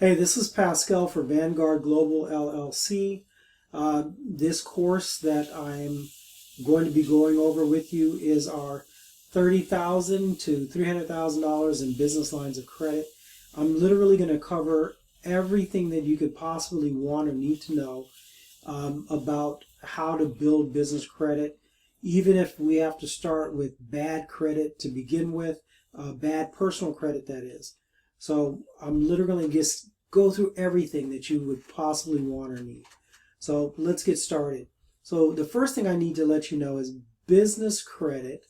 Hey, this is Pascal for Vanguard Global LLC. This course that I'm going to be going over with you is our $30,000 to $300,000 in business lines of credit. I'm literally going to cover everything that you could possibly want or need to know about how to build business credit, even if we have to start with bad credit to begin with, bad personal credit, that is. So I'm literally going to just go through everything that you would possibly want or need. So let's get started. So the first thing I need to let you know is business credit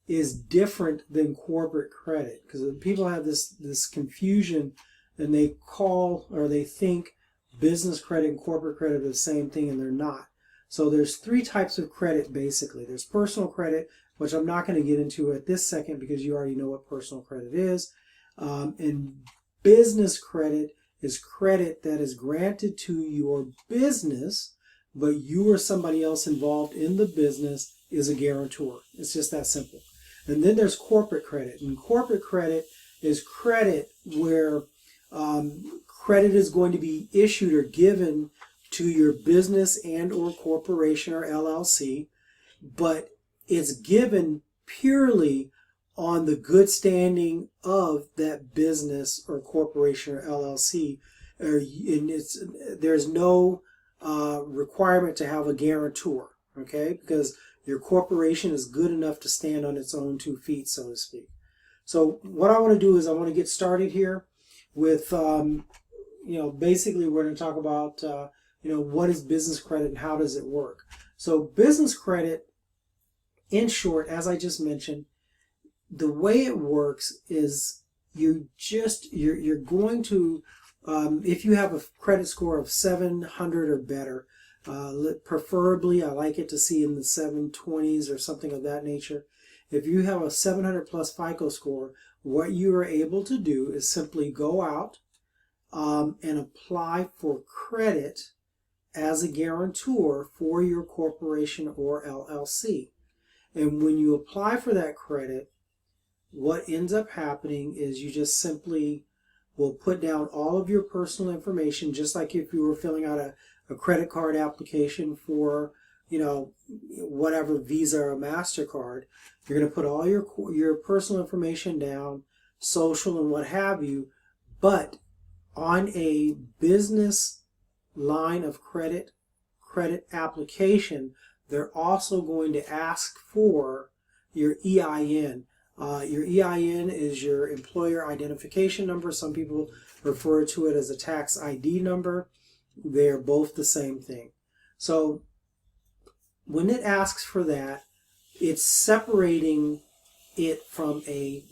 is different than corporate credit, because people have this confusion and they call or they think business credit and corporate credit are the same thing, and they're not. So there's three types of credit basically. There's personal credit, which I'm not going to get into at this second because you already know what personal credit is. And business credit is credit that is granted to your business, but you or somebody else involved in the business is a guarantor. It's just that simple. And then there's corporate credit. And corporate credit is credit where credit is going to be issued or given to your business and or corporation or LLC, but it's given purely on the good standing of that business or corporation or LLC. There's no requirement to have a guarantor, okay? Because your corporation is good enough to stand on its own 2 feet, so to speak. So what I want to do is I want to get started here with, basically we're going to talk about, what is business credit and how does it work? So business credit, in short, as I just mentioned, the way it works is you're going to, if you have a credit score of 700 or better, preferably I like it to see in the 720s or something of that nature. If you have a 700 plus FICO score, what you are able to do is simply go out and apply for credit as a guarantor for your corporation or LLC. And when you apply for that credit, what ends up happening is you just simply will put down all of your personal information, just like if you were filling out a credit card application for, whatever Visa or MasterCard. You're going to put all your personal information down, social and what have you, but on a business line of credit application, they're also going to ask for your EIN. Your EIN is your employer identification number. Some people refer to it as a tax ID number. They're both the same thing. So when it asks for that, it's separating it from a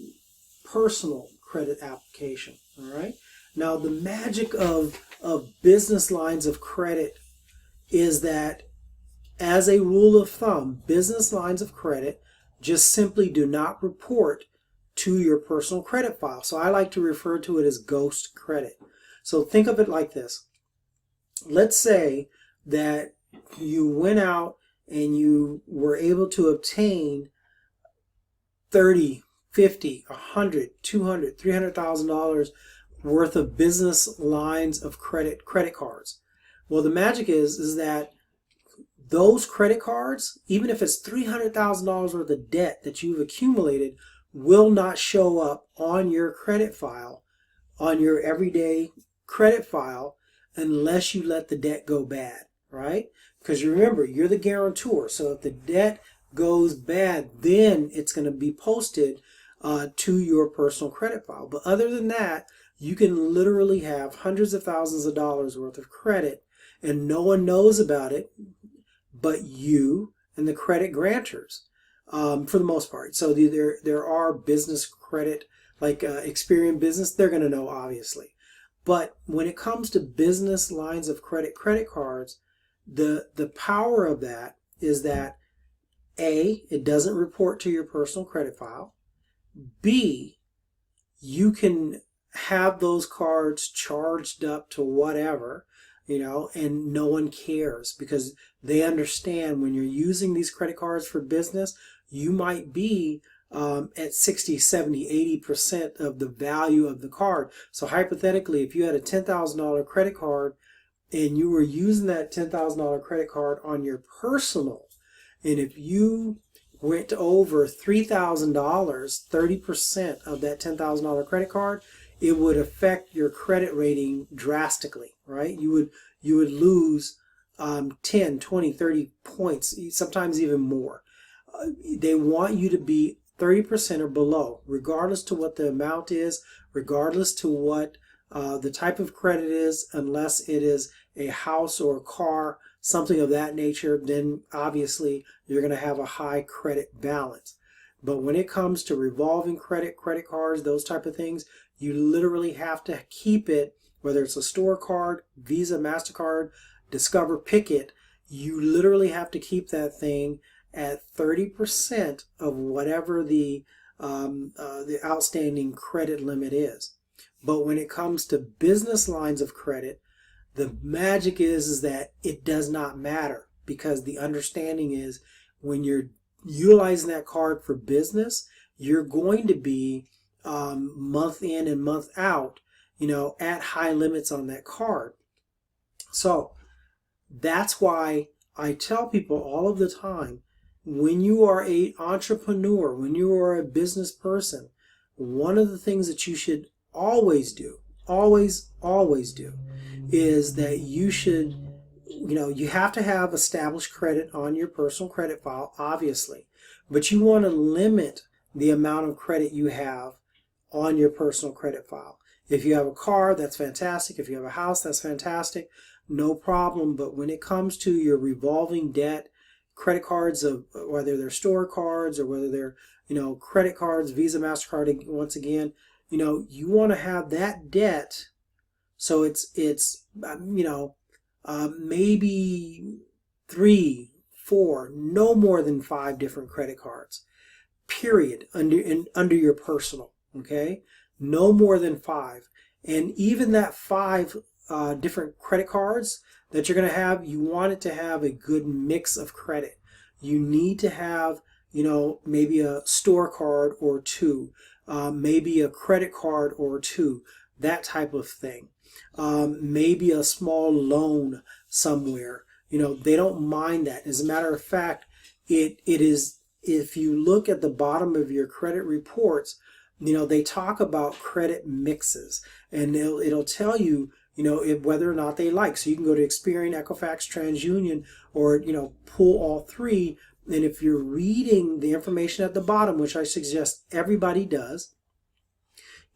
personal credit application. All right. Now the magic of business lines of credit is that, as a rule of thumb, business lines of credit just simply do not report to your personal credit file. So I like to refer to it as ghost credit. So think of it like this. Let's say that you went out and you were able to obtain 30, 50, 100, 200, $300,000 worth of business lines of credit cards. Well, the magic is that those credit cards, even if it's $300,000 worth of debt that you've accumulated, will not show up on your credit file, on your everyday credit file, unless you let the debt go bad, right? Because you remember, you're the guarantor. So if the debt goes bad, then it's going to be posted to your personal credit file. But other than that, you can literally have hundreds of thousands of dollars worth of credit and no one knows about it but you and the credit grantors, for the most part. So there are business credit, like Experian Business, they're going to know, obviously. But when it comes to business lines of credit cards, the power of that is that, A, it doesn't report to your personal credit file. B, you can have those cards charged up to whatever, and no one cares, because they understand when you're using these credit cards for business, you might be at 60, 70, 80% of the value of the card. So hypothetically, if you had a $10,000 credit card and you were using that $10,000 credit card on your personal, and if you went over $3,000, 30% of that $10,000 credit card, it would affect your credit rating drastically, right? You would lose 10, 20, 30 points, sometimes even more. They want you to be 30% or below, regardless to what the amount is, regardless to what the type of credit is, unless it is a house or a car, something of that nature, then obviously you're going to have a high credit balance. But when it comes to revolving credit, credit cards, those type of things, you literally have to keep it, whether it's a store card, Visa, MasterCard, Discover, pick it, you literally have to keep that thing at 30% of whatever the outstanding credit limit is. But when it comes to business lines of credit, the magic is that it does not matter, because the understanding is when you're utilizing that card for business, you're going to be month in and month out, at high limits on that card. So that's why I tell people all of the time, when you are an entrepreneur, when you are a business person, one of the things that you should always do, always do, is that you should, you have to have established credit on your personal credit file, obviously, but you want to limit the amount of credit you have on your personal credit file. If you have a car, that's fantastic. If you have a house, that's fantastic. No problem. But when it comes to your revolving debt, credit cards, of whether they're store cards or whether they're, credit cards, Visa, MasterCard, once again, you want to have that debt. So it's maybe 3, 4, no more than 5 different credit cards, period, under your personal, okay? No more than 5. And even that 5 different credit cards that you're going to have, you want it to have a good mix of credit. You need to have, maybe a store card or 2, maybe a credit card or 2, that type of thing. Maybe a small loan somewhere. They don't mind that. As a matter of fact, it is, if you look at the bottom of your credit reports, they talk about credit mixes, and it'll tell you, whether or not they like. So you can go to Experian, Equifax, TransUnion, or, pull all 3. And if you're reading the information at the bottom, which I suggest everybody does,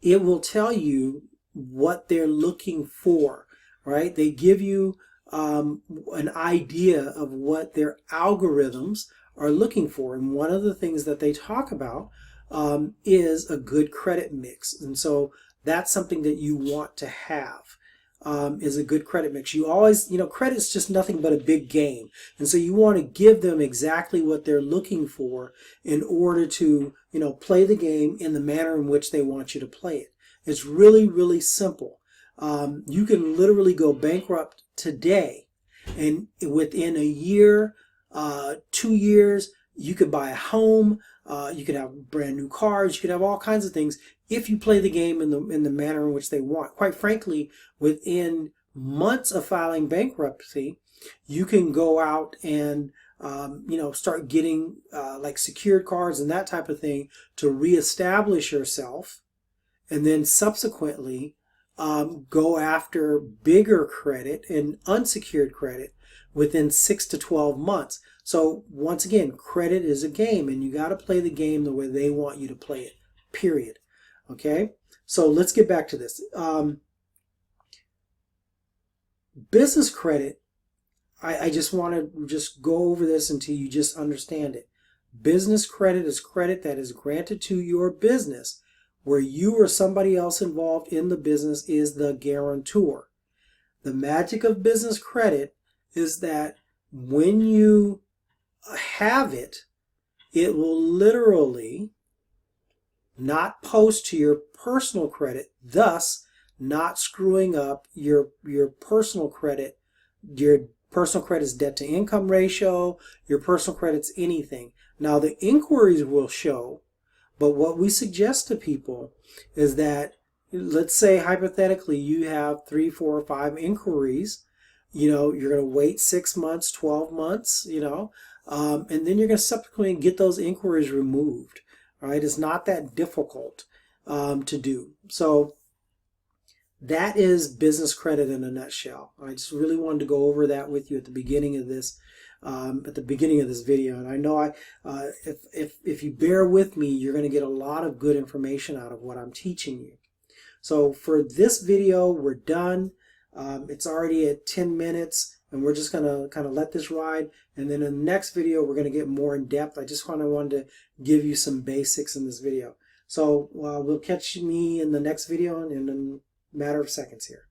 it will tell you what they're looking for, right? They give you an idea of what their algorithms are looking for. And one of the things that they talk about is a good credit mix. And so that's something that you want to have. Is a good credit mix. You always, credit's just nothing but a big game. And so you want to give them exactly what they're looking for in order to, play the game in the manner in which they want you to play it. It's really, really simple. You can literally go bankrupt today, and within a year, 2 years, you could buy a home, you could have brand new cars, you could have all kinds of things if you play the game in the manner in which they want. Quite frankly, within months of filing bankruptcy, you can go out and start getting like secured cards and that type of thing to reestablish yourself, and then subsequently go after bigger credit and unsecured credit within 6 to 12 months. So once again, credit is a game, and you got to play the game the way they want you to play it, period. Okay, so let's get back to this. Business credit, I just want to just go over this until you just understand it. Business credit is credit that is granted to your business where you or somebody else involved in the business is the guarantor. The magic of business credit is that when you have it, it will literally not post to your personal credit, thus not screwing up your personal credit, your personal credit's debt to income ratio, your personal credit's anything. Now the inquiries will show But what we suggest to people is that, let's say hypothetically you have 3, 4, or 5 inquiries. You're going to wait 6 months, 12 months, and then you're going to subsequently get those inquiries removed. All right, it's not that difficult to do. So that is business credit in a nutshell. I just really wanted to go over that with you at the beginning of this. Video, and I know if you bear with me, you're going to get a lot of good information out of what I'm teaching you. So for this video, we're done. It's already at 10 minutes, and we're just going to kind of let this ride. And then in the next video, we're going to get more in depth. I just wanted to give you some basics in this video. So we'll catch me in the next video in a matter of seconds here.